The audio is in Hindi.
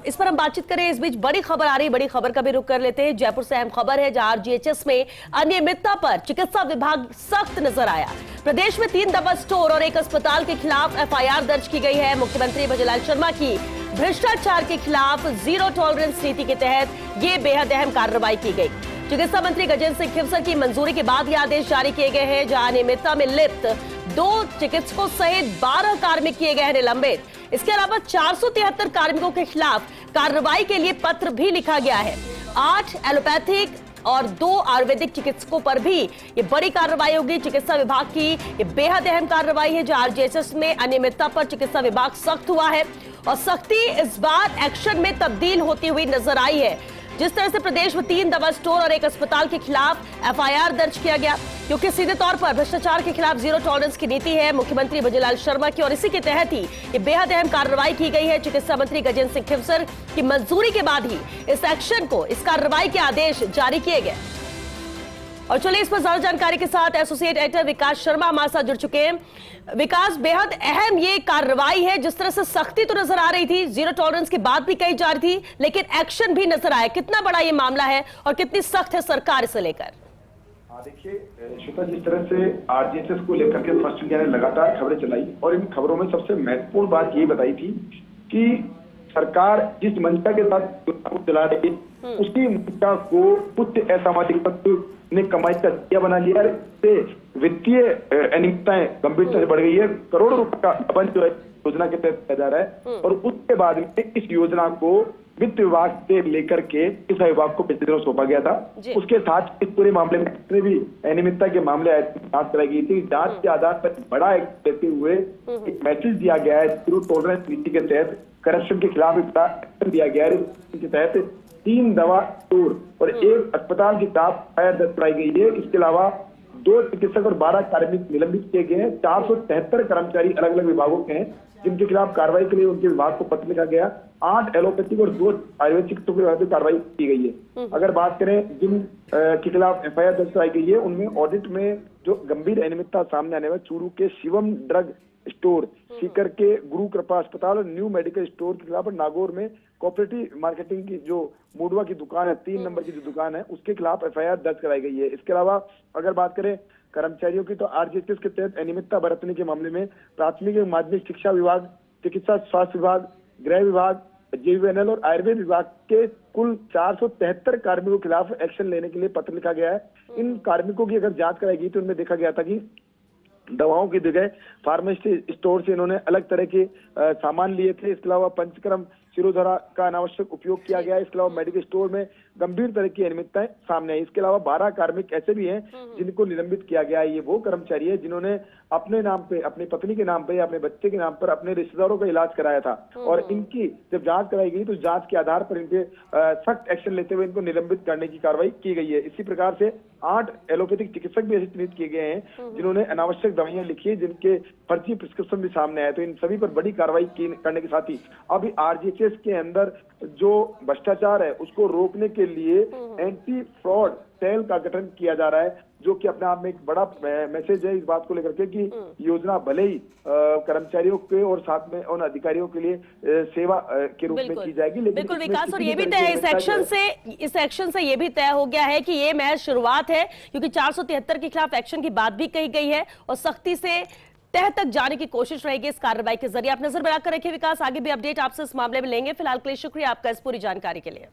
इस पर हम बातचीत करें। इस बीच बड़ी खबर आ रही, बड़ी खबर का भी रुख कर लेते हैं। जयपुर से अहम खबर है, जहां आरजीएचएस में अनियमितता पर चिकित्सा विभाग सख्त नजर आया। प्रदेश में 3 दवा स्टोर और एक अस्पताल के खिलाफ एफआईआर दर्ज की गई है। मुख्यमंत्री भजनलाल शर्मा की भ्रष्टाचार के खिलाफ जीरो टॉलरेंस नीति के तहत ये बेहद अहम कार्रवाई की गई। चिकित्सा मंत्री गजेंद्र सिंह खिवसर की मंजूरी के बाद ये आदेश जारी किए गए हैं, जहां अनियमितता में लिप्त 2 चिकित्सकों सहित 12 कार्मिक किए गए हैं निलंबित। इसके अलावा 473 कार्मिकों के खिलाफ कार्रवाई के लिए पत्र भी लिखा गया है। 8 एलोपैथिक और 2 आयुर्वेदिक चिकित्सकों पर भी ये बड़ी कार्रवाई होगी। चिकित्सा विभाग की ये बेहद अहम कार्रवाई है, जहां आरजीएचएस में अनियमितता पर चिकित्सा विभाग सख्त हुआ है और सख्ती इस बार एक्शन में तब्दील होती हुई नजर आई है। जिस तरह से प्रदेश में 3 दवा स्टोर और एक अस्पताल के खिलाफ एफआईआर दर्ज किया गया, क्योंकि सीधे तौर पर भ्रष्टाचार के खिलाफ जीरो टॉलरेंस की नीति है मुख्यमंत्री भजनलाल शर्मा की, और इसी के तहत ही ये बेहद अहम कार्रवाई की गई है। चिकित्सा मंत्री गजेंद्र सिंह खिवसर की मंजूरी के बाद ही इस एक्शन को, इस कार्रवाई के आदेश जारी किए गए। और चलिए इस पर ज्यादा जानकारी के साथ एसोसिएट एडिटर विकास शर्मा हमारे साथ जुड़ चुके हैं। विकास, बेहद अहम ये कार्रवाई है। जिस तरह से सख्ती तो नजर आ रही थी, जीरो टॉलरेंस की बात भी कही जा रही थी, लेकिन एक्शन भी नजर आया। कितना बड़ा ये मामला है और कितनी सख्त है सरकार इसे लेकर? देखिए श्वेता, जिस तरह से आरजीएचएस को लेकर के फर्स्ट इंडिया ने लगातार खबरें चलाई और इन खबरों में सबसे महत्वपूर्ण बात ये बताई थी कि सरकार जिस मंशा के साथ चला रही है उसकी मंशा को कुछ असामाजिक तत्व ने कमाई का जरिया बना लिया है। इससे वित्तीय अनियमितताएं गंभीरता से बढ़ गई है। करोड़ों रुपए का बंद जो है योजना के तहत किया जा रहा है और उसके बाद में इस योजना को वित्त विभाग से लेकर के चिकित्सा विभाग को पिछले दिनों सौंपा गया था। उसके साथ इस पूरे मामले में जितने भी अनियमितता के मामले जांच कराई गई थी, जांच के आधार पर बड़ा एक देते हुए एक मैसेज दिया गया है। जीरो टॉलरेंस नीति के तहत करप्शन के खिलाफ एक्शन दिया गया है। इसके तहत 3 दवा स्टोर और एक अस्पताल के खिलाफ एफआईआर दर्ज कराई गई है। इसके अलावा 2 चिकित्सक और 12 कार्मिक निलंबित किए गए हैं। 473 कर्मचारी अलग अलग विभागों के हैं जिनके खिलाफ कार्रवाई के लिए उनके विभाग को पत्र लिखा गया। 8 एलोपैथिक और 2 आयुर्वेदिक चिकित्सकों के खिलाफ कार्रवाई की गई है। अगर बात करें जिन के खिलाफ एफआईआर दर्ज कराई गई है, उनमें ऑडिट में जो गंभीर अनियमितता सामने आने में चूरू के शिवम ड्रग स्टोर, सीकर के गुरु कृपा अस्पताल और न्यू मेडिकल स्टोर के खिलाफ, नागौर में कोऑपरेटिव मार्केटिंग की जो मुडवा की दुकान है, 3 नंबर की जो दुकान है, उसके खिलाफ एफआईआर दर्ज कराई गई है। इसके अलावा अगर बात करें कर्मचारियों की, तो आरजीएचएस के तहत अनियमितता बरतने के मामले में प्राथमिक एवं माध्यमिक शिक्षा विभाग, चिकित्सा स्वास्थ्य विभाग, गृह विभाग, जीवीएनएल और आयुर्वेद विभाग के कुल 473 कार्मिकों के खिलाफ एक्शन लेने के लिए पत्र लिखा गया है। इन कार्मिकों की अगर जांच कराई गई तो उनमें देखा गया था कि दवाओं की जगह फार्मेसी स्टोर से इन्होंने अलग तरह के सामान लिए थे। इसके अलावा पंचक्रम शिरोधारा का अनावश्यक उपयोग किया गया है। इसके अलावा मेडिकल स्टोर में गंभीर तरह की अनियमितताएं सामने आई। इसके अलावा 12 कार्मिक ऐसे भी हैं जिनको निलंबित किया गया है। ये वो कर्मचारी है जिन्होंने अपने नाम पे, अपनी पत्नी के नाम पे या अपने बच्चे के नाम पर अपने रिश्तेदारों का इलाज कराया था और इनकी जब जांच कराई गई तो जांच के आधार पर इनके सख्त एक्शन लेते हुए इनको निलंबित करने की कार्रवाई की गई है। इसी प्रकार से 8 एलोपैथिक चिकित्सक भी ऐसे चिन्हित किए गए हैं जिन्होंने अनावश्यक दवाइयां लिखी है, जिनके फर्जी प्रिस्क्रिप्शन भी सामने आए। तो इन सभी पर बड़ी कार्रवाई करने के साथ ही अभी आरजीएचएस के अंदर जो भ्रष्टाचार है उसको रोकने के लिए एंटी फ्रॉड सेल का गठन किया जा रहा है, जो कि अपने आप में एक बड़ा मैसेज है इस बात को लेकर के कि योजना भले ही कर्मचारियों के और साथ में उन अधिकारियों के लिए सेवा के रूप में की जाएगी, लेकिन बिल्कुल विकास, और ये भी तय इस एक्शन से ये भी तय हो गया है कि ये महज शुरुआत है, क्योंकि 473 के खिलाफ एक्शन की बात भी कही गई है और सख्ती से तह तक जाने की कोशिश रहेगी इस कार्रवाई के जरिए। आप नजर बनाकर रखिए विकास, आगे भी अपडेट आपसे इस मामले में लेंगे। फिलहाल के लिए शुक्रिया आपका इस पूरी जानकारी के लिए।